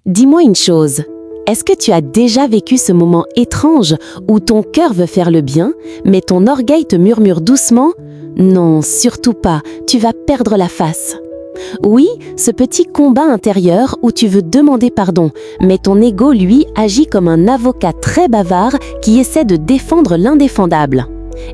Dis-moi une chose, est-ce que tu as déjà vécu ce moment étrange où ton cœur veut faire le bien, mais ton orgueil te murmure doucement « Non, surtout pas, tu vas perdre la face ». Oui, ce petit combat intérieur où tu veux demander pardon, mais ton ego, lui, agit comme un avocat très bavard qui essaie de défendre l'indéfendable.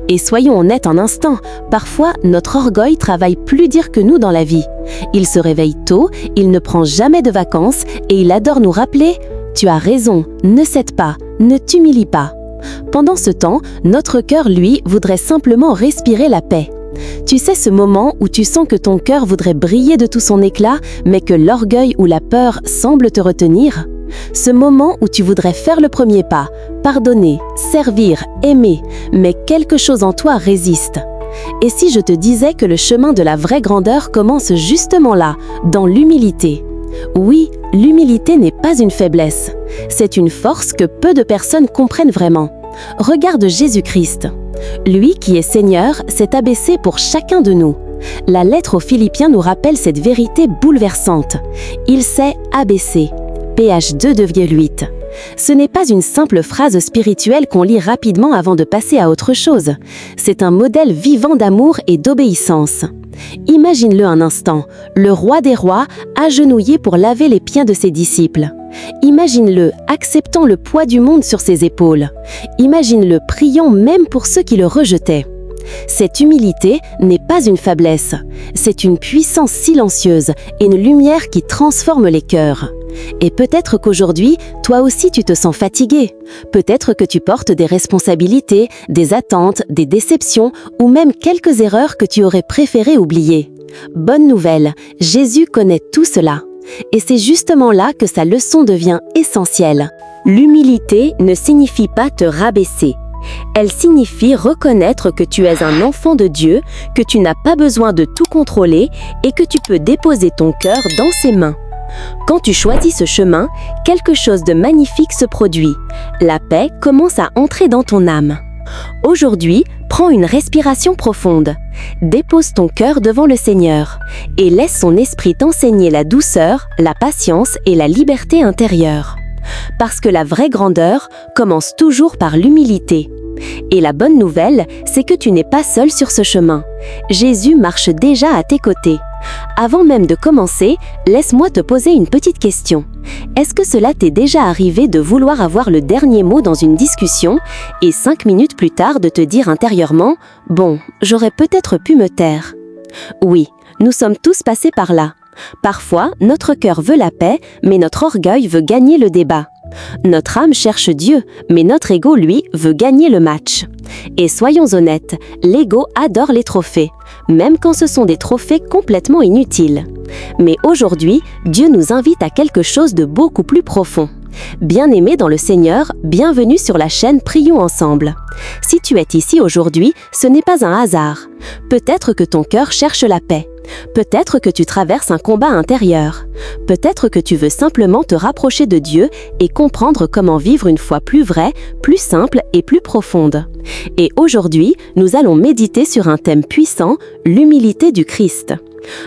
Et soyons honnêtes un instant, parfois notre orgueil travaille plus dur que nous dans la vie. Il se réveille tôt, il ne prend jamais de vacances et il adore nous rappeler « Tu as raison, ne cède pas, ne t'humilie pas ». Pendant ce temps, notre cœur, lui, voudrait simplement respirer la paix. Tu sais ce moment où tu sens que ton cœur voudrait briller de tout son éclat, mais que l'orgueil ou la peur semblent te retenir? Ce moment où tu voudrais faire le premier pas, pardonner, servir, aimer, mais quelque chose en toi résiste. Et si je te disais que le chemin de la vraie grandeur commence justement là, dans l'humilité? Oui, l'humilité n'est pas une faiblesse. C'est une force que peu de personnes comprennent vraiment. Regarde Jésus-Christ. Lui qui est Seigneur s'est abaissé pour chacun de nous. La lettre aux Philippiens nous rappelle cette vérité bouleversante. Il s'est abaissé. PH 2,8. Ce n'est pas une simple phrase spirituelle qu'on lit rapidement avant de passer à autre chose. C'est un modèle vivant d'amour et d'obéissance. Imagine-le un instant, le roi des rois agenouillé pour laver les pieds de ses disciples. Imagine-le acceptant le poids du monde sur ses épaules. Imagine-le priant même pour ceux qui le rejetaient. Cette humilité n'est pas une faiblesse, c'est une puissance silencieuse et une lumière qui transforme les cœurs. Et peut-être qu'aujourd'hui, toi aussi tu te sens fatigué. Peut-être que tu portes des responsabilités, des attentes, des déceptions ou même quelques erreurs que tu aurais préféré oublier. Bonne nouvelle, Jésus connaît tout cela. Et c'est justement là que sa leçon devient essentielle. L'humilité ne signifie pas te rabaisser. Elle signifie reconnaître que tu es un enfant de Dieu, que tu n'as pas besoin de tout contrôler et que tu peux déposer ton cœur dans ses mains. Quand tu choisis ce chemin, quelque chose de magnifique se produit. La paix commence à entrer dans ton âme. Aujourd'hui, prends une respiration profonde. Dépose ton cœur devant le Seigneur et laisse son esprit t'enseigner la douceur, la patience et la liberté intérieure. Parce que la vraie grandeur commence toujours par l'humilité. Et la bonne nouvelle, c'est que tu n'es pas seul sur ce chemin. Jésus marche déjà à tes côtés. Avant même de commencer, laisse-moi te poser une petite question. Est-ce que cela t'est déjà arrivé de vouloir avoir le dernier mot dans une discussion et 5 minutes plus tard de te dire intérieurement « Bon, j'aurais peut-être pu me taire ». Oui, nous sommes tous passés par là. Parfois, notre cœur veut la paix, mais notre orgueil veut gagner le débat. Notre âme cherche Dieu, mais notre ego, lui, veut gagner le match. Et soyons honnêtes, l'ego adore les trophées, même quand ce sont des trophées complètement inutiles. Mais aujourd'hui, Dieu nous invite à quelque chose de beaucoup plus profond. Bien-aimé dans le Seigneur, bienvenue sur la chaîne Prions Ensemble. Si tu es ici aujourd'hui, ce n'est pas un hasard. Peut-être que ton cœur cherche la paix. Peut-être que tu traverses un combat intérieur. Peut-être que tu veux simplement te rapprocher de Dieu et comprendre comment vivre une foi plus vraie, plus simple et plus profonde. Et aujourd'hui, nous allons méditer sur un thème puissant, l'humilité du Christ.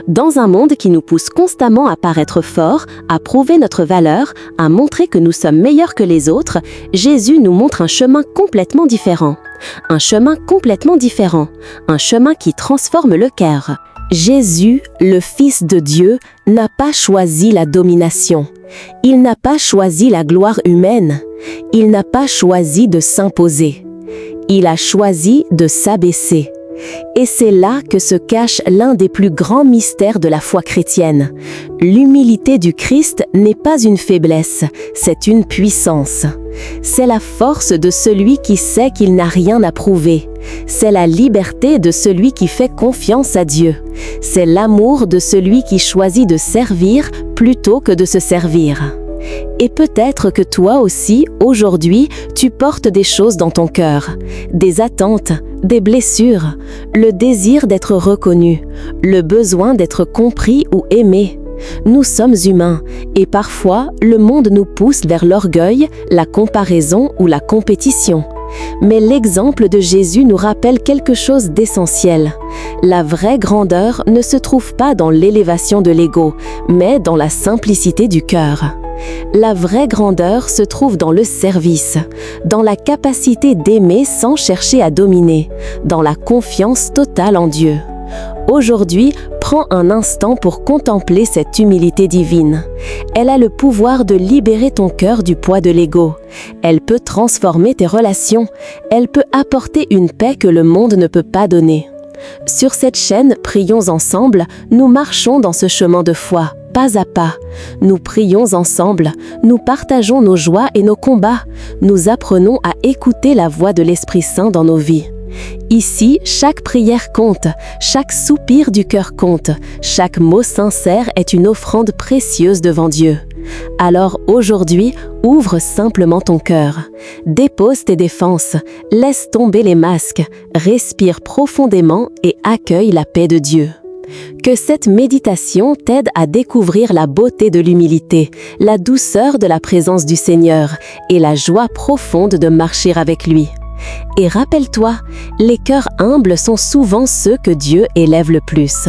Dans un monde qui nous pousse constamment à paraître fort, à prouver notre valeur, à montrer que nous sommes meilleurs que les autres, Jésus nous montre un chemin complètement différent. Un chemin complètement différent. Un chemin qui transforme le cœur. Jésus, le Fils de Dieu, n'a pas choisi la domination. Il n'a pas choisi la gloire humaine. Il n'a pas choisi de s'imposer. Il a choisi de s'abaisser. Et c'est là que se cache l'un des plus grands mystères de la foi chrétienne. L'humilité du Christ n'est pas une faiblesse, c'est une puissance. C'est la force de celui qui sait qu'il n'a rien à prouver. C'est la liberté de celui qui fait confiance à Dieu. C'est l'amour de celui qui choisit de servir plutôt que de se servir. Et peut-être que toi aussi, aujourd'hui, tu portes des choses dans ton cœur, des attentes, des blessures, le désir d'être reconnu, le besoin d'être compris ou aimé. Nous sommes humains et parfois, le monde nous pousse vers l'orgueil, la comparaison ou la compétition. Mais l'exemple de Jésus nous rappelle quelque chose d'essentiel. La vraie grandeur ne se trouve pas dans l'élévation de l'ego, mais dans la simplicité du cœur. La vraie grandeur se trouve dans le service, dans la capacité d'aimer sans chercher à dominer, dans la confiance totale en Dieu. Aujourd'hui, prends un instant pour contempler cette humilité divine. Elle a le pouvoir de libérer ton cœur du poids de l'ego. Elle peut transformer tes relations. Elle peut apporter une paix que le monde ne peut pas donner. Sur cette chaîne, prions ensemble, nous marchons dans ce chemin de foi, pas à pas. Nous prions ensemble, nous partageons nos joies et nos combats. Nous apprenons à écouter la voix de l'Esprit Saint dans nos vies. Ici, chaque prière compte, chaque soupir du cœur compte, chaque mot sincère est une offrande précieuse devant Dieu. Alors aujourd'hui, ouvre simplement ton cœur. Dépose tes défenses, laisse tomber les masques, respire profondément et accueille la paix de Dieu. Que cette méditation t'aide à découvrir la beauté de l'humilité, la douceur de la présence du Seigneur et la joie profonde de marcher avec lui. Et rappelle-toi, les cœurs humbles sont souvent ceux que Dieu élève le plus.